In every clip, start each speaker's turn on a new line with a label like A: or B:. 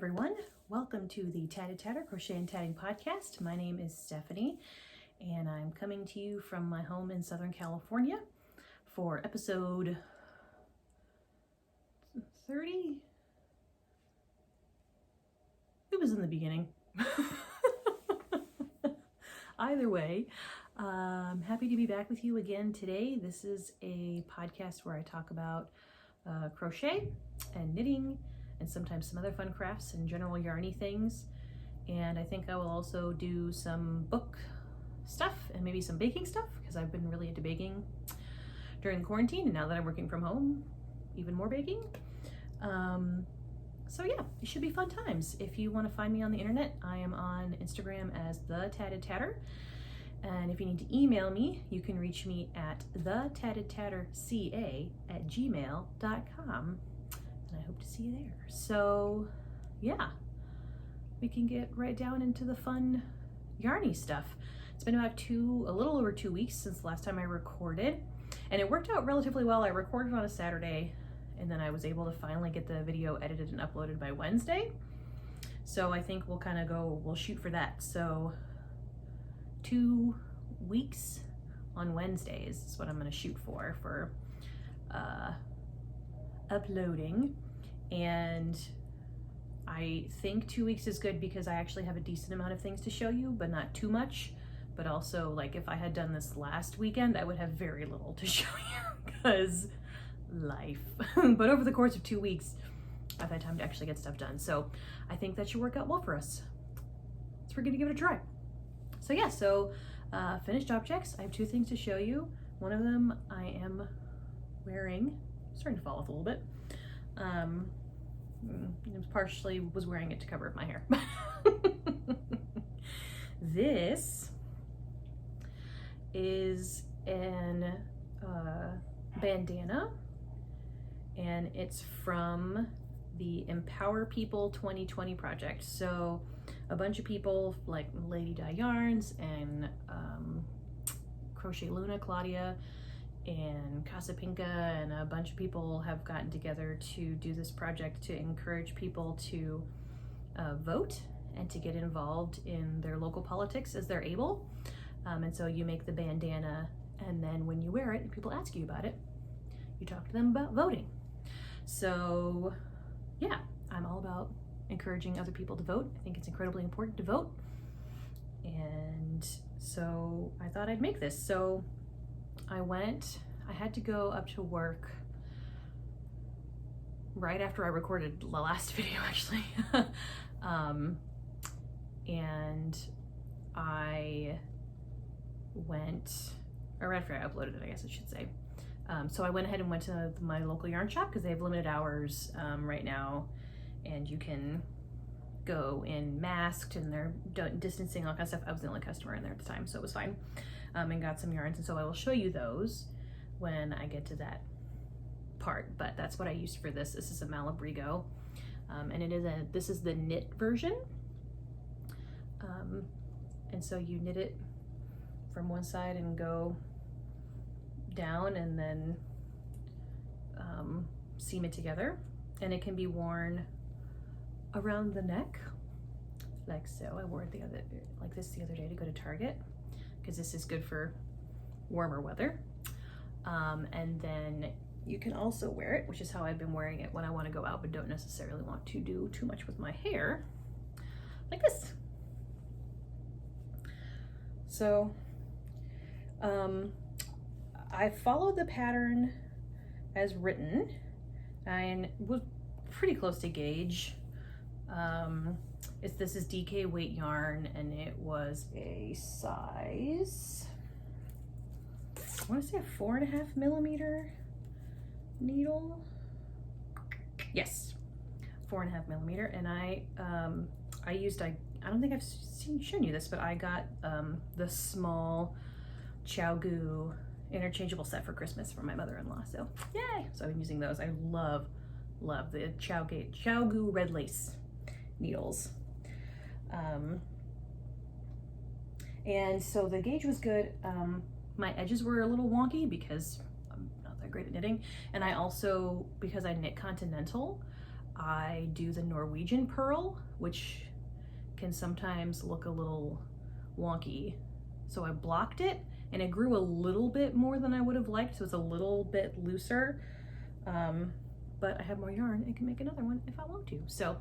A: everyone, welcome to the Tatted Tatter Crochet and Tatting Podcast. My name is Stephanie and I'm coming to you from my home in Southern California for episode 30. It was in the beginning. Either way, I'm happy to be back with you again today. This is a podcast where I talk about crochet and knitting and sometimes some other fun crafts and general yarny things. And I think I will also do some book stuff and maybe some baking stuff because I've been really into baking during the quarantine, and now that I'm working from home, even more baking. So yeah, it should be fun times. If you want to find me on the internet, I am on Instagram as The Tatted Tatter. And if you need to email me, you can reach me at thetattedtatterca@gmail.com. And I hope to see you there. So yeah, we can get right down into the fun yarny stuff. It's been about a little over 2 weeks since the last time I recorded, and it worked out relatively well. I recorded on a Saturday, and then I was able to finally get the video edited and uploaded by Wednesday. So I think we'll shoot for that. So 2 weeks on Wednesdays is what I'm gonna shoot for uploading. And I think 2 weeks is good because I actually have a decent amount of things to show you, but not too much. But also, like, if I had done this last weekend, I would have very little to show you because life. But over the course of 2 weeks, I've had time to actually get stuff done. So I think that should work out well for us. So we're gonna give it a try. So yeah, finished objects. I have 2 things to show you. One of them I am wearing, starting to fall off a little bit. Partially was wearing it to cover up my hair. This is an bandana, and it's from the Empower People 2020 project. So a bunch of people like Lady Dye Yarns and Crochet Luna, Claudia, and Casa Pinka, and a bunch of people have gotten together to do this project to encourage people to vote and to get involved in their local politics as they're able. And so you make the bandana, and then when you wear it and people ask you about it, you talk to them about voting. So yeah, I'm all about encouraging other people to vote. I think it's incredibly important to vote. And so I thought I'd make this. So I had to go up to work right after I recorded the last video, actually. And I went, or after I uploaded it, I guess I should say. So I went ahead and went to my local yarn shop because they have limited hours right now, and you can go in masked, and they're distancing, all kind of stuff. I was the only customer in there at the time, so it was fine. And got some yarns, and so I will show you those when I get to that part. But that's what I used for this. This is a Malabrigo, and this is the knit version. And so you knit it from one side and go down, and then seam it together, and it can be worn around the neck like so. I wore it the other day to go to Target because this is good for warmer weather. And then you can also wear it, which is how I've been wearing it when I want to go out but don't necessarily want to do too much with my hair, like this. So I followed the pattern as written and was pretty close to gauge. This is DK weight yarn, and it was a size, I want to say a 4.5 millimeter needle. Yes, 4.5 millimeter. And I don't think I've shown you this, but I got the small Chow interchangeable set for Christmas from my mother-in-law. So yay! So I've been using those. I love the Chow red lace needles. And so the gauge was good. My edges were a little wonky because I'm not that great at knitting, and I also, because I knit continental, I do the Norwegian purl, which can sometimes look a little wonky. So I blocked it and it grew a little bit more than I would have liked, so it's a little bit looser. But I have more yarn and can make another one if I want to. So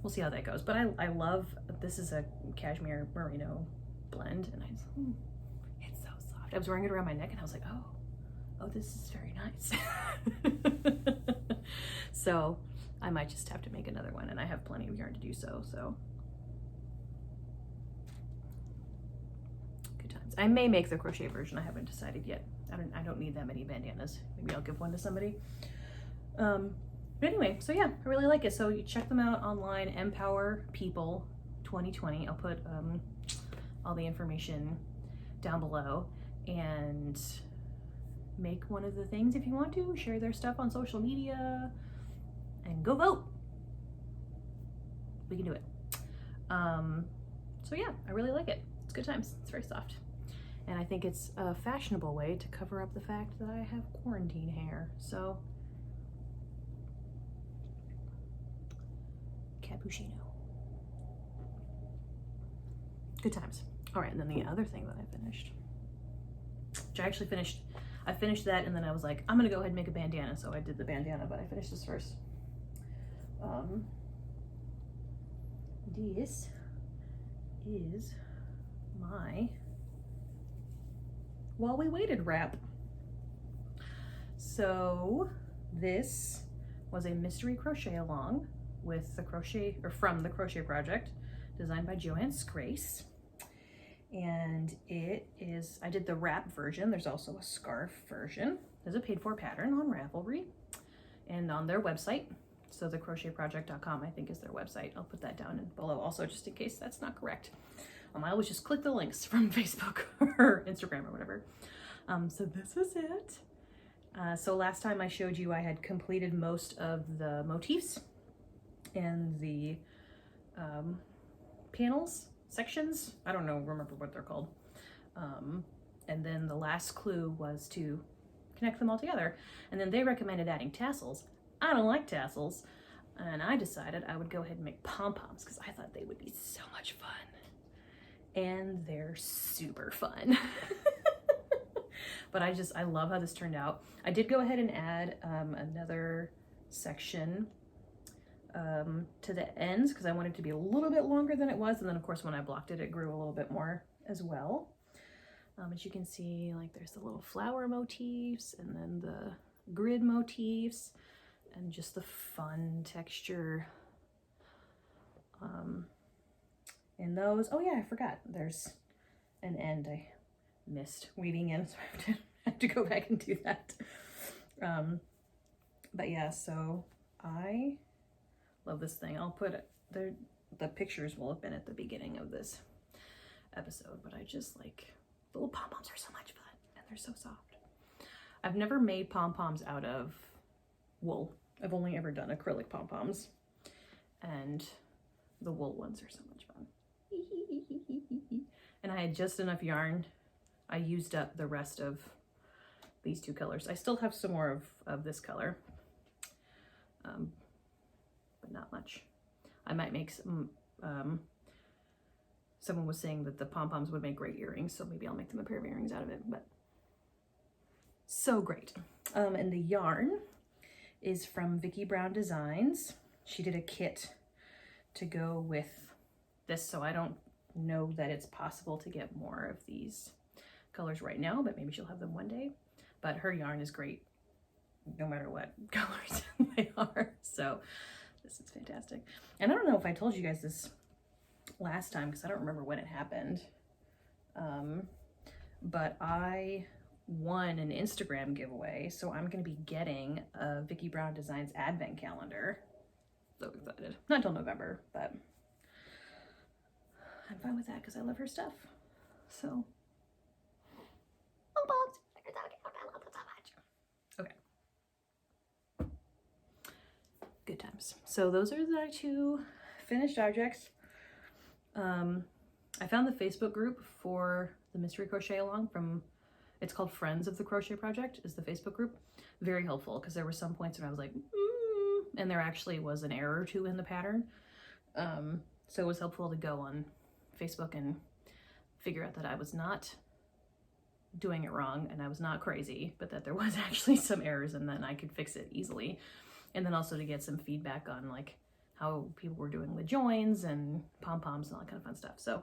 A: we'll see how that goes. But I love, this is a cashmere merino blend, and it's so soft. I was wearing it around my neck and I was like, oh, this is very nice. So I might just have to make another one, and I have plenty of yarn to do so. Good times. I may make the crochet version. I haven't decided yet. I don't need that many bandanas. Maybe I'll give one to somebody. But anyway, so yeah, I really like it. So you check them out online, Empower People 2020. I'll put all the information down below, and make one of the things if you want to. Share their stuff on social media and go vote. We can do it. So yeah, I really like it. It's good times. It's very soft. And I think it's a fashionable way to cover up the fact that I have quarantine hair. So, cappuccino. Good times. All right, and then the other thing that I finished, which I actually finished, I finished that, and then I was like, I'm gonna go ahead and make a bandana. So I did the bandana, but I finished this first. This is my While We Waited wrap. So this was a mystery crochet along with the crochet, or from the Crochet Project, designed by Joanne Scrace. And it is, I did the wrap version. There's also a scarf version. There's a paid for pattern on Ravelry and on their website. So thecrochetproject.com, I think, is their website. I'll put that down below also, just in case that's not correct. I always just click the links from Facebook or Instagram or whatever. So this is it. So last time I showed you, I had completed most of the motifs and the panels, sections. I don't remember what they're called. And then the last clue was to connect them all together. And then they recommended adding tassels. I don't like tassels. And I decided I would go ahead and make pom-poms because I thought they would be so much fun. And they're super fun. But I love how this turned out. I did go ahead and add another section to the ends because I wanted it to be a little bit longer than it was. And then of course when I blocked it, it grew a little bit more as well. As you can see, like there's the little flower motifs and then the grid motifs and just the fun texture. And those, oh yeah, I forgot. There's an end I missed weaving in, so I have to go back and do that. But yeah, so I love this thing. I'll put it there. The pictures will have been at the beginning of this episode, but I just like, the little pom-poms are so much fun and they're so soft. I've never made pom-poms out of wool. I've only ever done acrylic pom-poms, and the wool ones are so much fun. And I had just enough yarn. I used up the rest of these two colors. I still have some more of this color, but not much. I might make some, someone was saying that the pom-poms would make great earrings, so maybe I'll make them a pair of earrings out of it, but so great. And the yarn is from Vicki Brown Designs. She did a kit to go with this, so I don't know that it's possible to get more of these colors right now, but maybe she'll have them one day. But her yarn is great no matter what colors they are, so this is fantastic. And I don't know if I told you guys this last time because I don't remember when it happened, but I won an Instagram giveaway, so I'm going to be getting a Vicki Brown Designs advent calendar. So excited. Not until November, but I'm fine with that because I love her stuff. So, I love it so much. Okay. Good times. So those are the two finished objects. I found the Facebook group for the mystery crochet along from, it's called Friends of the Crochet Project is the Facebook group. Very helpful because there were some points when I was like, and there actually was an error or two in the pattern. So it was helpful to go on Facebook and figure out that I was not doing it wrong and I was not crazy, but that there was actually some errors and then I could fix it easily. And then also to get some feedback on like how people were doing with joins and pom-poms and all that kind of fun stuff. So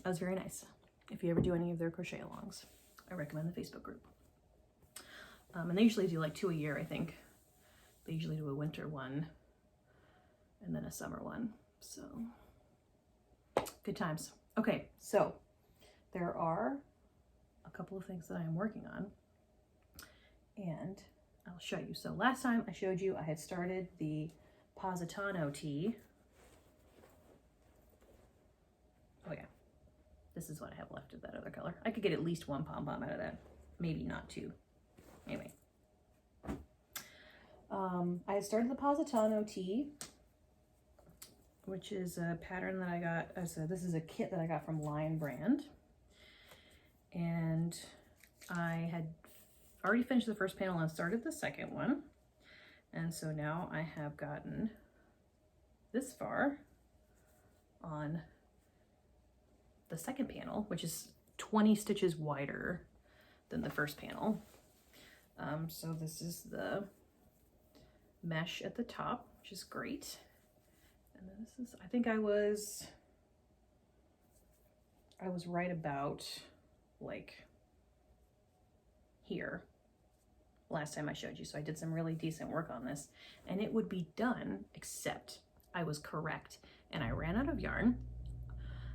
A: that was very nice. If you ever do any of their crochet alongs, I recommend the Facebook group. And they usually do like 2 a year, I think. They usually do a winter one and then a summer one. So good times. Okay, so there are a couple of things that I am working on and I'll show you. So last time I showed you I had started the Positano tee. Oh yeah, this is what I have left of that other color. I could get at least one pom-pom out of that, maybe not 2. Anyway, I had started the Positano tee, which is a pattern that I got. This is a kit that I got from Lion Brand, and I had already finished the first panel and started the second one, and so now I have gotten this far on the second panel, which is 20 stitches wider than the first panel. So this is the mesh at the top, which is great. And then this is, I think I was right about like here last time I showed you. So I did some really decent work on this and it would be done, except I was correct and I ran out of yarn.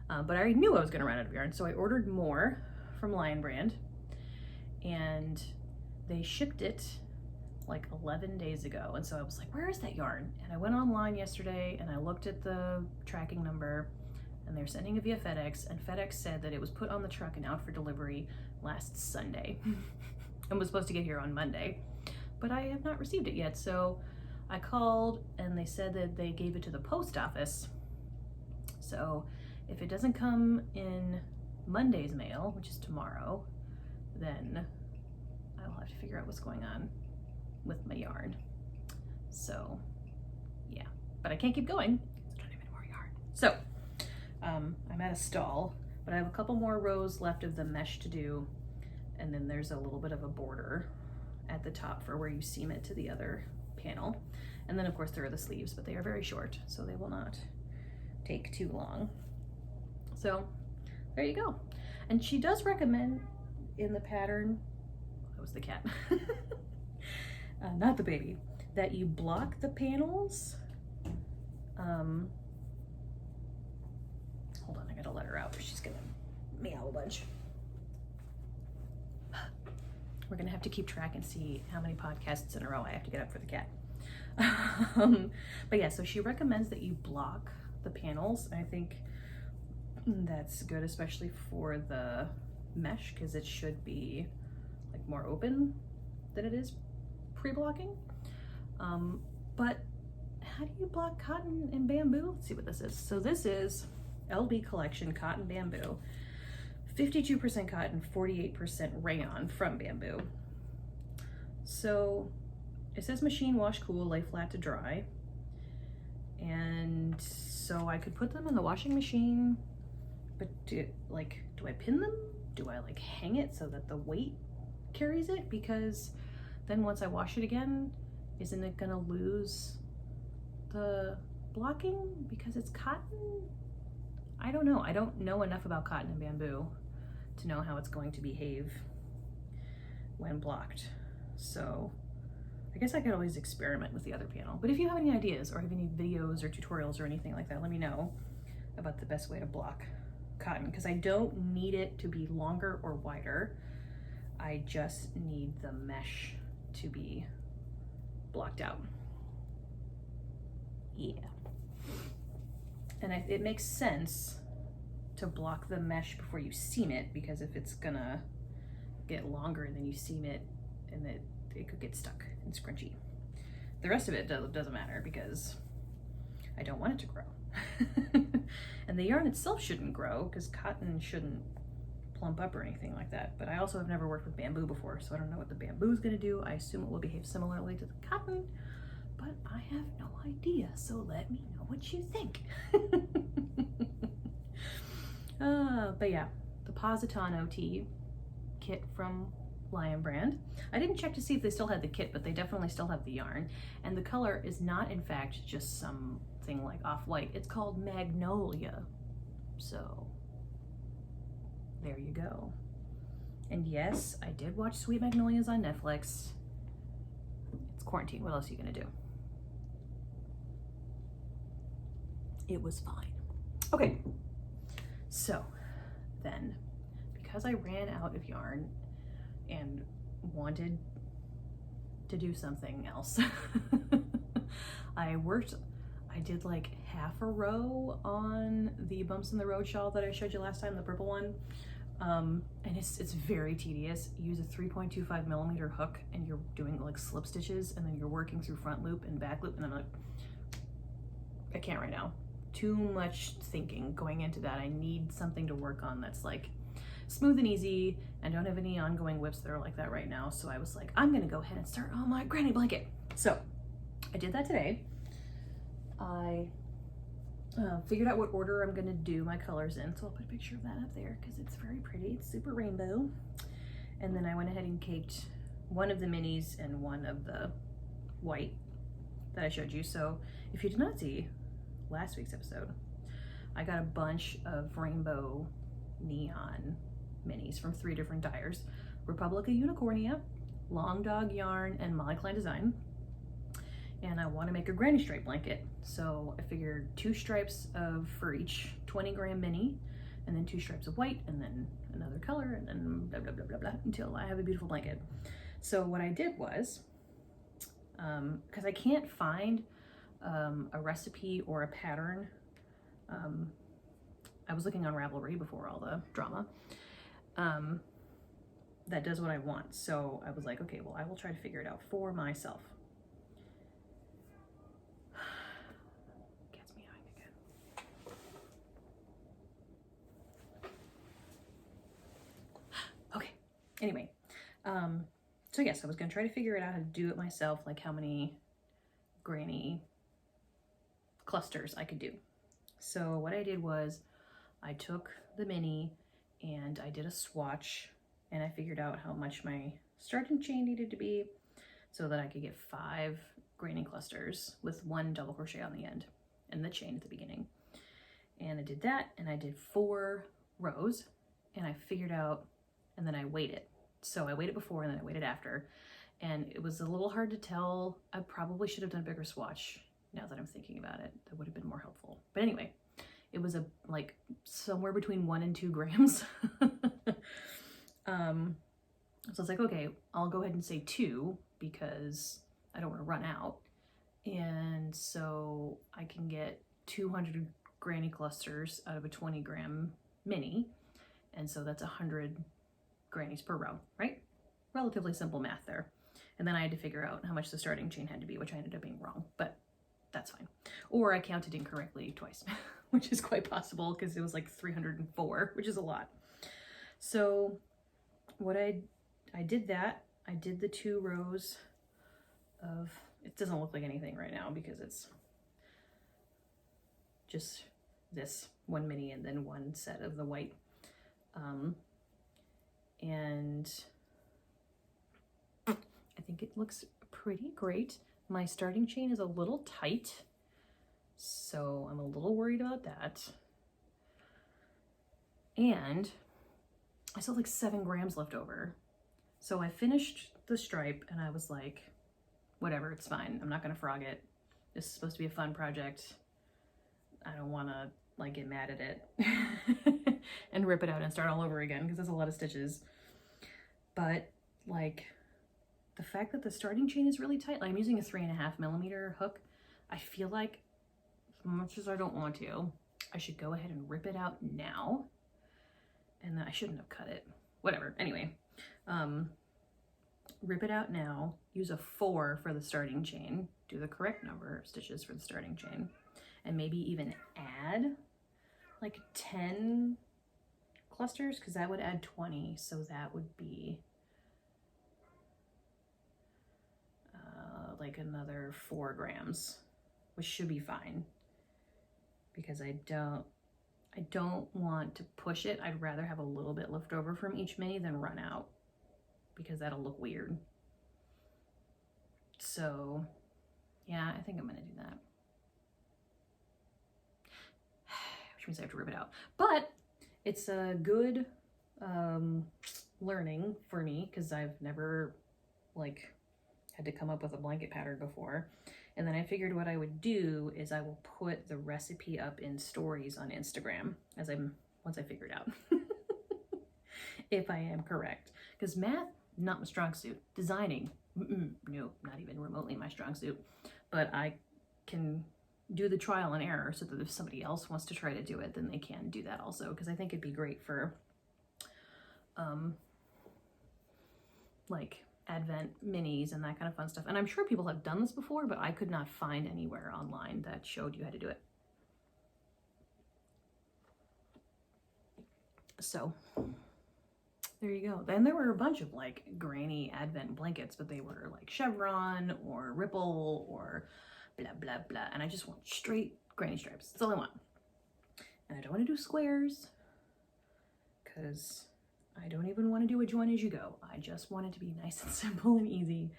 A: But I already knew I was gonna run out of yarn. So I ordered more from Lion Brand and they shipped it like 11 days ago. And so I was like, where is that yarn? And I went online yesterday and I looked at the tracking number and they're sending it via FedEx, and FedEx said that it was put on the truck and out for delivery last Sunday and was supposed to get here on Monday, but I have not received it yet. So I called and they said that they gave it to the post office. So if it doesn't come in Monday's mail, which is tomorrow, then I'll have to figure out what's going on with my yarn. So yeah, but I can't keep going because I don't have any more yarn. So I'm at a stall, but I have a couple more rows left of the mesh to do, and then there's a little bit of a border at the top for where you seam it to the other panel. And then of course there are the sleeves, but they are very short, so they will not take too long. So there you go. And she does recommend in the pattern, that was the cat, not the baby, that you block the panels. Hold on, I gotta let her out. She's gonna meow a bunch. We're gonna have to keep track and see how many podcasts in a row I have to get up for the cat. But yeah, so she recommends that you block the panels. I think that's good, especially for the mesh, because it should be like more open than it is pre-blocking. But how do you block cotton and bamboo? Let's see what this is. So this is LB Collection Cotton Bamboo, 52% cotton, 48% rayon from bamboo. So it says machine wash cool, lay flat to dry. And so I could put them in the washing machine, but do I pin them? Do I like hang it so that the weight carries it? Because then once I wash it again, isn't it gonna lose the blocking because it's cotton? I don't know. I don't know enough about cotton and bamboo to know how it's going to behave when blocked. So I guess I could always experiment with the other panel. But if you have any ideas or have any videos or tutorials or anything like that, let me know about the best way to block cotton, because I don't need it to be longer or wider. I just need the mesh to be blocked out. Yeah. And it makes sense to block the mesh before you seam it, because if it's gonna get longer and then you seam it, and it could get stuck and scrunchy. The rest of it doesn't matter because I don't want it to grow. And the yarn itself shouldn't grow because cotton shouldn't plump up or anything like that. But I also have never worked with bamboo before, so I don't know what the bamboo is gonna do. I assume it will behave similarly to the cotton, but I have no idea. So let me know what you think. But yeah, the Positano tee kit from Lion Brand. I didn't check to see if they still had the kit, but they definitely still have the yarn. And the color is not, in fact, just something like off-white. It's called Magnolia. So there you go. And yes, I did watch Sweet Magnolias on Netflix. It's quarantine. What else are you gonna do? It was fine. Okay, so then, because I ran out of yarn and wanted to do something else, I did like half a row on the Bumps in the Road shawl that I showed you last time, the purple one. And it's very tedious. You use a 3.25 millimeter hook and you're doing like slip stitches, and then you're working through front loop and back loop, and I'm like, I can't right now. Too much thinking going into that. I need something to work on that's like smooth and easy. I don't have any ongoing whips that are like that right now. So I was like, I'm gonna go ahead and start on my granny blanket. So I did that today. I figured out what order I'm gonna do my colors in. So I'll put a picture of that up there because it's very pretty. It's super rainbow. And then I went ahead and caked one of the minis and one of the white that I showed you. So if you did not see last week's episode, I got a bunch of rainbow neon minis from 3 different dyers: Republica Unicornia, Long Dog Yarn, and Molly Klein Design. And I want to make a granny stripe blanket, so I figured 2 stripes for each 20 gram mini, and then 2 stripes of white, and then another color, and then blah blah blah blah blah until I have a beautiful blanket. So what I did was, because I can't find a recipe or a pattern. I was looking on Ravelry before all the drama, that does what I want. So I was like, okay, well, I will try to figure it out for myself. Gets me behind again. Okay, anyway, so yes, I was gonna try to figure it out how to do it myself, like how many granny clusters I could do. So what I did was I took the mini and I did a swatch, and I figured out how much my starting chain needed to be so that I could get 5 granny clusters with 1 double crochet on the end and the chain at the beginning. And I did that, and I did 4 rows, and I figured out, and then I weighed it. So I weighed it before and then I weighed it after, and it was a little hard to tell. I probably should have done a bigger swatch now that I'm thinking about it. That would have been more helpful. But anyway, it was like somewhere between 1 and 2 grams. So I was like, okay, I'll go ahead and say 2 because I don't want to run out. And so I can get 200 granny clusters out of a 20 gram mini. And so that's 100 grannies per row, right? Relatively simple math there. And then I had to figure out how much the starting chain had to be, which I ended up being wrong, but that's fine. Or I counted incorrectly twice, which is quite possible because it was like 304, which is a lot. So what I did that, I did the 2 rows of, it doesn't look like anything right now because it's just this 1 mini and then 1 set of the white. And I think it looks pretty great. My starting chain is a little tight, so I'm a little worried about that. And I still have like 7 grams left over. So I finished the stripe and I was like, whatever, it's fine. I'm not gonna frog it. This is supposed to be a fun project. I don't wanna like get mad at it and rip it out and start all over again because there's a lot of stitches. But like the fact that the starting chain is really tight, like I'm using a 3.5 millimeter hook. I feel like as much as I don't want to, I should go ahead and rip it out now. And then I shouldn't have cut it. Whatever, anyway. Rip it out now, use a 4 for the starting chain, do the correct number of stitches for the starting chain, and maybe even add like 10 clusters, because that would add 20, so that would be like another 4 grams, which should be fine, because I don't want to push it. I'd rather have a little bit left over from each mini than run out, because that'll look weird. So yeah, I think I'm gonna do that. Which means I have to rip it out. But it's a good learning for me, because I've never like had to come up with a blanket pattern before. And then I figured what I would do is I will put the recipe up in stories on Instagram once I figure it out. If I am correct. Because math, not my strong suit. Designing, no, not even remotely my strong suit. But I can do the trial and error, so that if somebody else wants to try to do it, then they can do that also. Because I think it'd be great for like Advent minis and that kind of fun stuff. And I'm sure people have done this before, but I could not find anywhere online that showed you how to do it. So there you go. Then there were a bunch of like granny Advent blankets, but they were like chevron or ripple or blah blah blah, and I just want straight granny stripes. That's all I want. And I don't want to do squares, because I don't even want to do a join as you go. I just want it to be nice and simple and easy,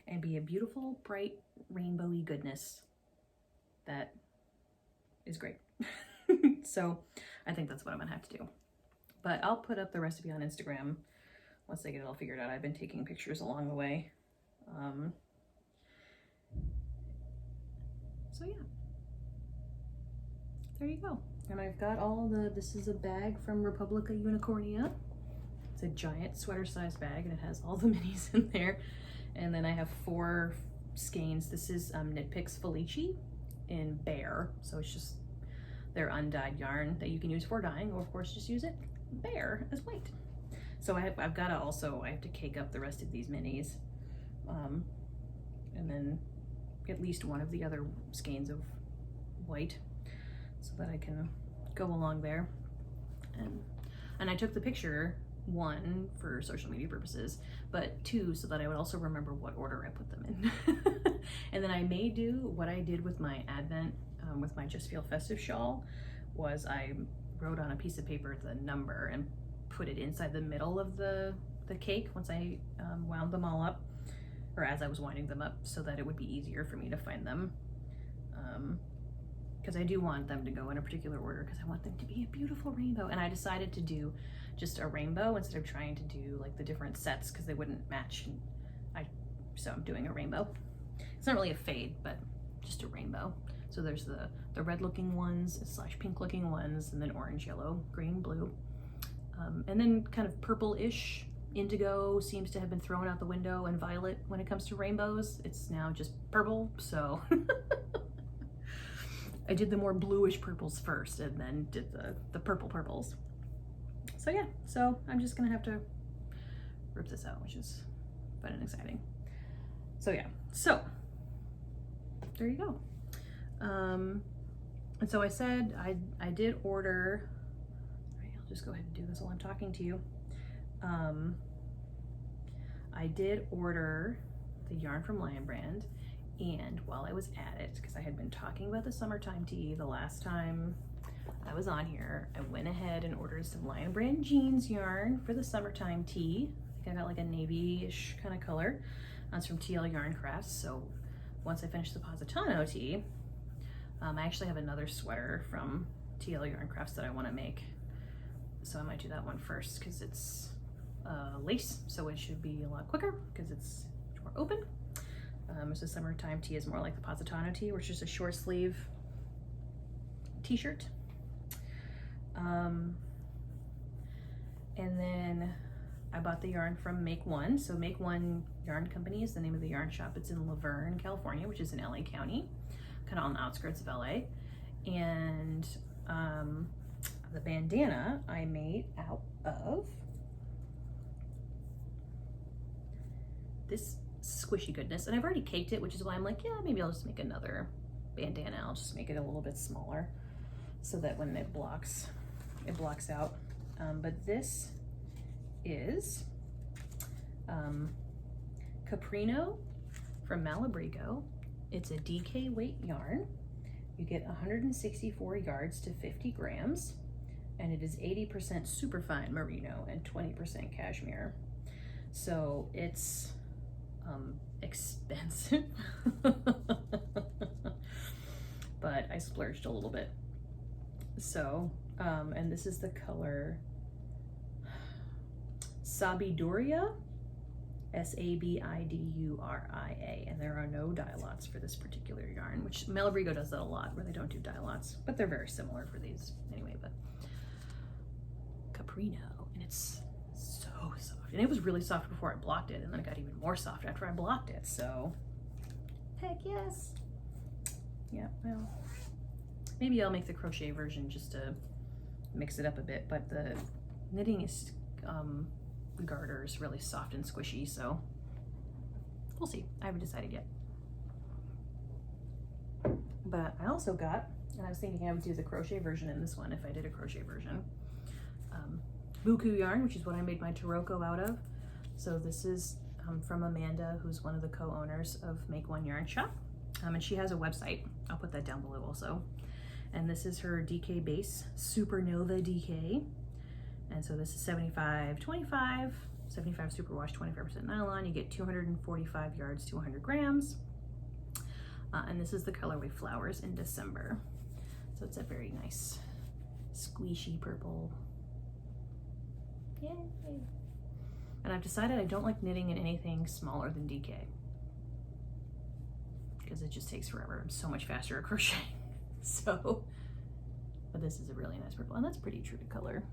A: and be a beautiful, bright, rainbowy goodness that is great. So I think that's what I'm gonna have to do. But I'll put up the recipe on Instagram once I get it all figured out. I've been taking pictures along the way. So yeah, there you go. And I've got this is a bag from Republica Unicornia. It's a giant sweater size bag, and it has all the minis in there. And then I have 4 skeins. This is Knit Picks Felici in Bear. So it's just their undyed yarn that you can use for dyeing, or of course just use it bare as white. So I've got to also, I have to cake up the rest of these minis, and then at least one of the other skeins of white, so that I can go along there. And I took the picture, 1 for social media purposes, but 2 so that I would also remember what order I put them in. And then I may do what I did with my Advent, with my Just Feel Festive shawl, was I wrote on a piece of paper the number and put it inside the middle of the cake once I wound them all up, or as I was winding them up, so that it would be easier for me to find them. Because I do want them to go in a particular order, because I want them to be a beautiful rainbow. And I decided to do just a rainbow instead of trying to do like the different sets, because they wouldn't match. So I'm doing a rainbow. It's not really a fade, but just a rainbow. So there's the red looking ones / pink looking ones, and then orange, yellow, green, blue. And then kind of purple-ish. Indigo seems to have been thrown out the window, and violet when it comes to rainbows. It's now just purple, so I did the more bluish purples first, and then did the purple purples. So yeah, so I'm just gonna have to rip this out, which is fun and exciting. So yeah, so there you go. And so I said I did order, all right, I'll just go ahead and do this while I'm talking to you. I did order the yarn from Lion Brand, and while I was at it, because I had been talking about the summertime tee the last time I was on here, I went ahead and ordered some Lion Brand jeans yarn for the summertime tee. I think I got like a navy-ish kind of color. That's from TL Yarn Crafts. So once I finish the Positano tee, I actually have another sweater from TL Yarn Crafts that I want to make. So I might do that one first, because it's lace, so it should be a lot quicker because it's much more open. So summertime tee is more like the Positano tee, which is a short sleeve t-shirt. And then I bought the yarn from Make One. So Make One Yarn Company is the name of the yarn shop. It's in Laverne, California, which is in LA County, kind of on the outskirts of LA. And the bandana I made out of this squishy goodness, and I've already caked it, which is why I'm like, yeah, maybe I'll just make another bandana. I'll just make it a little bit smaller so that when it blocks out. but this is Caprino from Malabrigo. It's a DK weight yarn. You get 164 yards to 50 grams, and it is 80% superfine merino and 20% cashmere. So it's expensive, but I splurged a little bit. So, and this is the color Sabiduria, Sabiduria, and there are no dye lots for this particular yarn, which Malabrigo does that a lot, where they don't do dye lots, but they're very similar for these anyway. But Caprino, and it's so soft, and it was really soft before I blocked it, and then it got even more soft after I blocked it. So heck yes. Yeah, well, maybe I'll make the crochet version just to mix it up a bit, but the knitting is garter is really soft and squishy, so we'll see. I haven't decided yet. But I also got, and I was thinking I would do the crochet version in this one if I did a crochet version, buku yarn, which is what I made my Taroko out of. So this is from Amanda, who's one of the co-owners of Make One Yarn Shop, and she has a website. I'll put that down below also. And this is her DK base, Supernova DK. And so this is 75-25, 75 superwash, 25% nylon. You get 245 yards to 100 grams. And this is the colorway Flowers in December. So it's a very nice squishy purple. Yay. And I've decided I don't like knitting in anything smaller than DK, because it just takes forever. I'm so much faster at crocheting. So, but this is a really nice purple, and that's pretty true to color.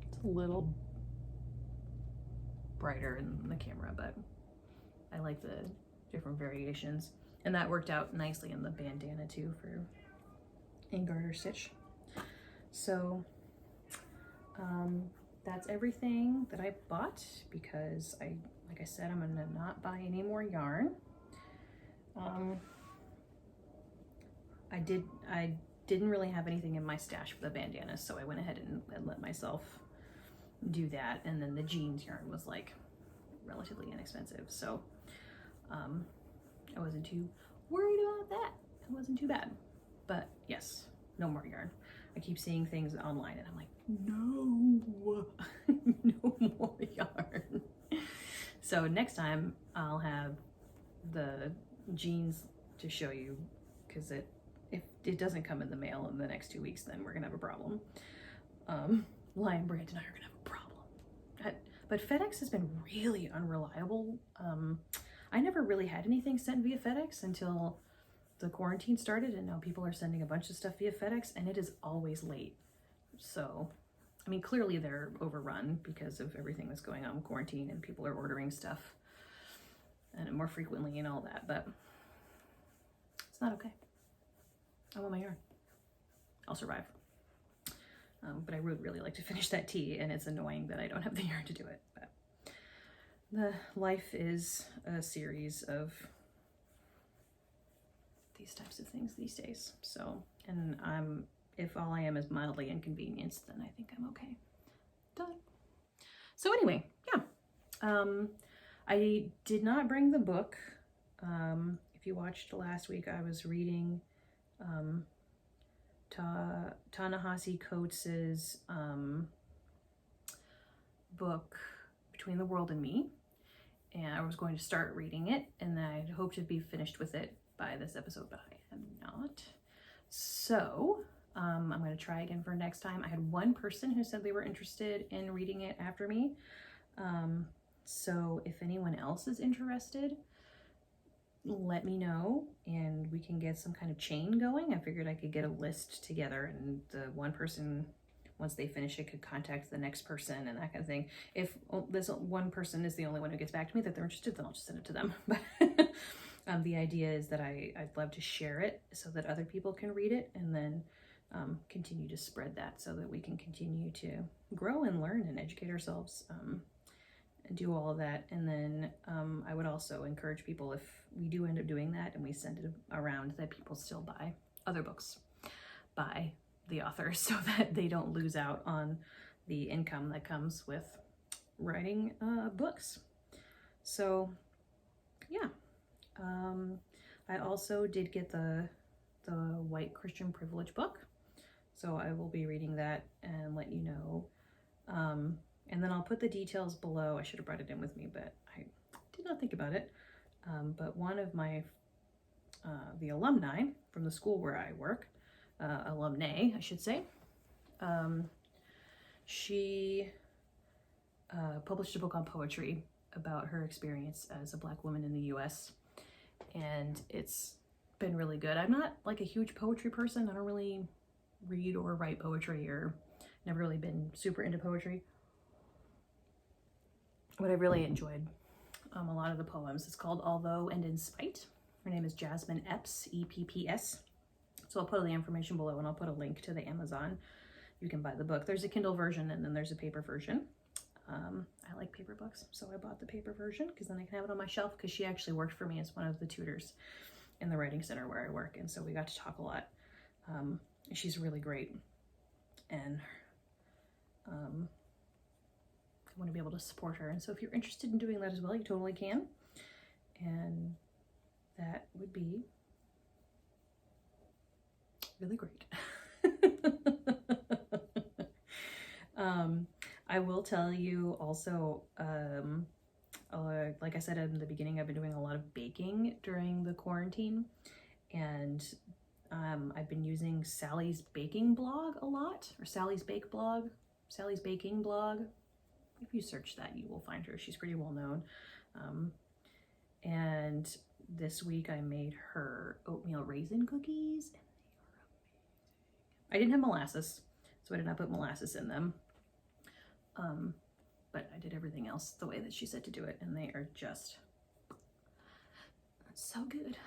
A: It's a little brighter in the camera, but I like the different variations. And that worked out nicely in the bandana too for in garter stitch. So that's everything that I bought, because like I said, I'm gonna not buy any more yarn. I didn't really have anything in my stash for the bandanas, so I went ahead and let myself do that. And then the jeans yarn was like relatively inexpensive, so I wasn't too worried about that. It wasn't too bad. But yes, no more yarn. I keep seeing things online and I'm like, no, no more yarn. So next time I'll have the jeans to show you, because if it doesn't come in the mail in the next 2 weeks, then we're gonna have a problem. Lion Brand and I are gonna have a problem. But FedEx has been really unreliable. I never really had anything sent via FedEx until the quarantine started, and now people are sending a bunch of stuff via FedEx, and it is always late. So, I mean, clearly they're overrun because of everything that's going on with quarantine, and people are ordering stuff and more frequently and all that, but it's not okay. I want my yarn. I'll survive. But I would really like to finish that tea, and it's annoying that I don't have the yarn to do it. But the life is a series of these types of things these days. So, and if all I am is mildly inconvenienced, then I think I'm okay. Done. So anyway, yeah. I did not bring the book. If you watched last week, I was reading Ta-Nehisi Coates's book, Between the World and Me. And I was going to start reading it, and I hoped to be finished with it by this episode, but I am not. So I'm going to try again for next time. I had one person who said they were interested in reading it after me. So if anyone else is interested, let me know and we can get some kind of chain going. I figured I could get a list together, and the one person, once they finish it, could contact the next person and that kind of thing. If this one person is the only one who gets back to me that they're interested, then I'll just send it to them. But the idea is that I'd love to share it so that other people can read it, and then continue to spread that so that we can continue to grow and learn and educate ourselves, and do all of that. And then I would also encourage people, if we do end up doing that and we send it around, that people still buy other books by the author, so that they don't lose out on the income that comes with writing books. So yeah, I also did get the White Christian Privilege book, so I will be reading that and let you know. And then I'll put the details below. I should have brought it in with me, but I did not think about it. But one of my the alumni from the school where I work, alumnae, I should say, she published a book on poetry about her experience as a Black woman in the US, and it's been really good. I'm not like a huge poetry person. I don't really read or write poetry, or never really been super into poetry, but I really enjoyed a lot of the poems. It's called Although and in Spite. Her name is Jasmine Epps, E-P-P-S. So I'll put all the information below, and I'll put a link to the Amazon. You can buy the book. There's a Kindle version, and then there's a paper version. I like paper books, so I bought the paper version because then I can have it on my shelf, because she actually worked for me as one of the tutors in the writing center where I work, and so we got to talk a lot. She's really great, and I want to be able to support her. And so if you're interested in doing that as well, you totally can, and that would be really great. I will tell you also, like I said in the beginning, I've been doing a lot of baking during the quarantine, and I've been using Sally's baking blog a lot, or Sally's bake blog, Sally's baking blog. If you search that, you will find her. She's pretty well known. And this week I made her oatmeal raisin cookies, and they are amazing. I didn't have molasses, so I did not put molasses in them. But I did everything else the way that she said to do it, and they are just so good.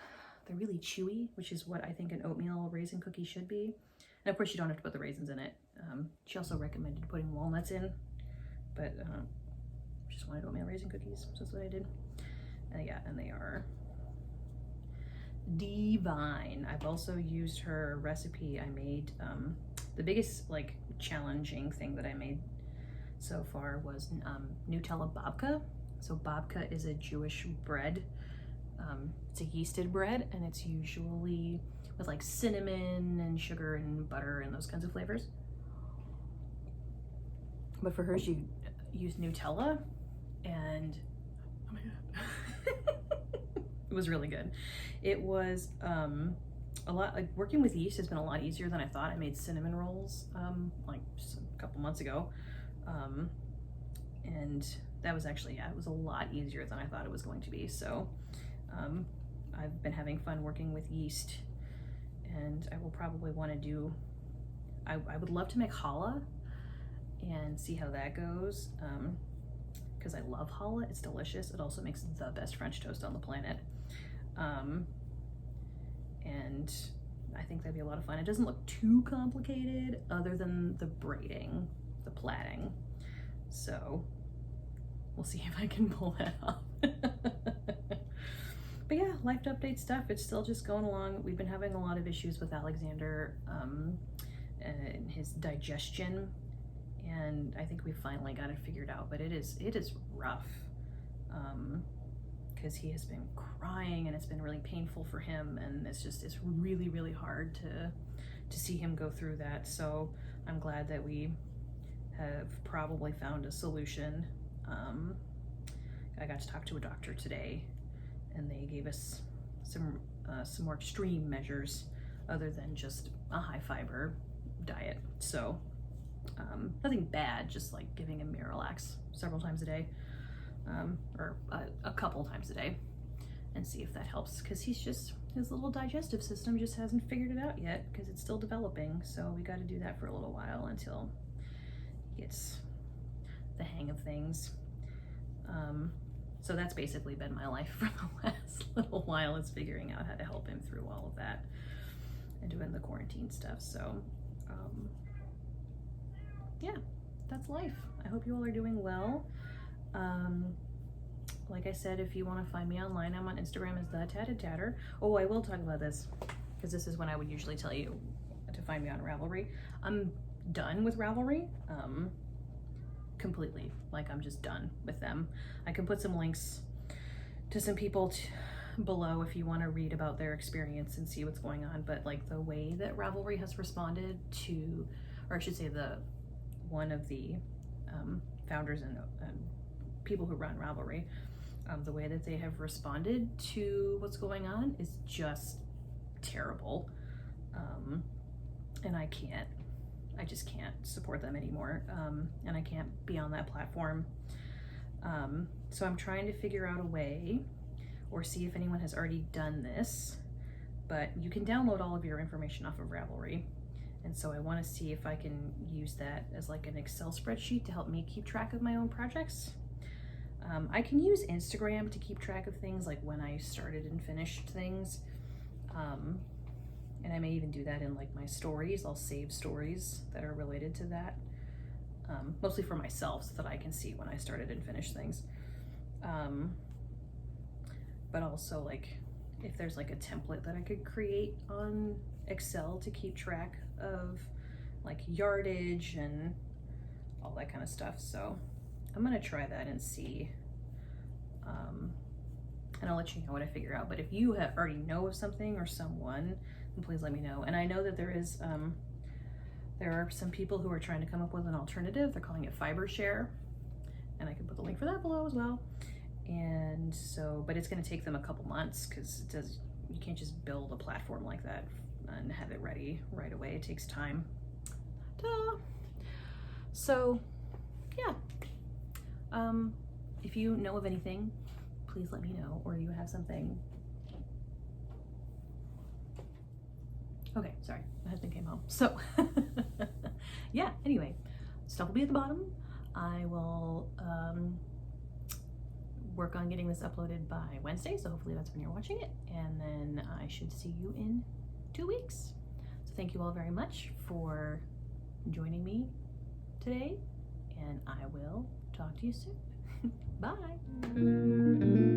A: They're really chewy, which is what I think an oatmeal raisin cookie should be. And of course you don't have to put the raisins in it. She also recommended putting walnuts in, but just wanted oatmeal raisin cookies, so that's what I did. Yeah, and they are divine. I've also used her recipe. I made the biggest like challenging thing that I made so far was Nutella babka. So babka is a Jewish bread. It's a yeasted bread, and it's usually with like cinnamon and sugar and butter and those kinds of flavors. But for hers, you use Nutella, and oh my god, it was really good. It was a lot, like working with yeast has been a lot easier than I thought. I made cinnamon rolls like just a couple months ago. And that was actually, yeah, it was a lot easier than I thought it was going to be. So I've been having fun working with yeast, and I will probably want to do, I would love to make challah and see how that goes, because I love challah. It's delicious. It also makes the best French toast on the planet. And I think that'd be a lot of fun. It doesn't look too complicated other than the braiding, the plaiting. So we'll see if I can pull that off. But yeah, life update stuff. It's still just going along. We've been having a lot of issues with Alexander and his digestion, and I think we finally got it figured out. But it is rough, because he has been crying, and it's been really painful for him, and it's really, really hard to see him go through that. So I'm glad that we have probably found a solution. I got to talk to a doctor today, and they gave us some more extreme measures other than just a high fiber diet. So nothing bad, just like giving him Miralax several times a day, or a couple times a day, and see if that helps, because his little digestive system just hasn't figured it out yet, because it's still developing. So we got to do that for a little while until he gets the hang of things. So that's basically been my life for the last little while, is figuring out how to help him through all of that and doing the quarantine stuff. So yeah, that's life. I hope you all are doing well. Like I said, if you want to find me online, I'm on Instagram as The Tatted Tatter. Oh, I will talk about this, because this is when I would usually tell you to find me on Ravelry. I'm done with Ravelry. completely. Like, I'm just done with them. I can put some links to some people below if you want to read about their experience and see what's going on, but like the way that Ravelry has responded to, or I should say one of the founders and people who run Ravelry, the way that they have responded to what's going on is just terrible. And I just can't support them anymore. And I can't be on that platform. So I'm trying to figure out a way, or see if anyone has already done this, but you can download all of your information off of Ravelry. And so I want to see if I can use that as like an Excel spreadsheet to help me keep track of my own projects. I can use Instagram to keep track of things, like when I started and finished things. And I may even do that in like my stories. I'll save stories that are related to that, mostly for myself so that I can see when I started and finished things. But also, like, if there's like a template that I could create on Excel to keep track of like yardage and all that kind of stuff. So I'm gonna try that and see, and I'll let you know what I figure out. But if you already know of something or someone, then please let me know. And I know that there are some people who are trying to come up with an alternative. They're calling it Fiber Share, and I can put the link for that below as well. And so, but it's going to take them a couple months, because you can't just build a platform like that and have it ready right away. It takes time. Ta-da! So yeah, if you know of anything, please let me know, or you have something. Okay, sorry, my husband came home. So yeah, anyway, stuff will be at the bottom. I will work on getting this uploaded by Wednesday, so hopefully that's when you're watching it, and then I should see you in 2 weeks. So thank you all very much for joining me today, and I will talk to you soon. Bye.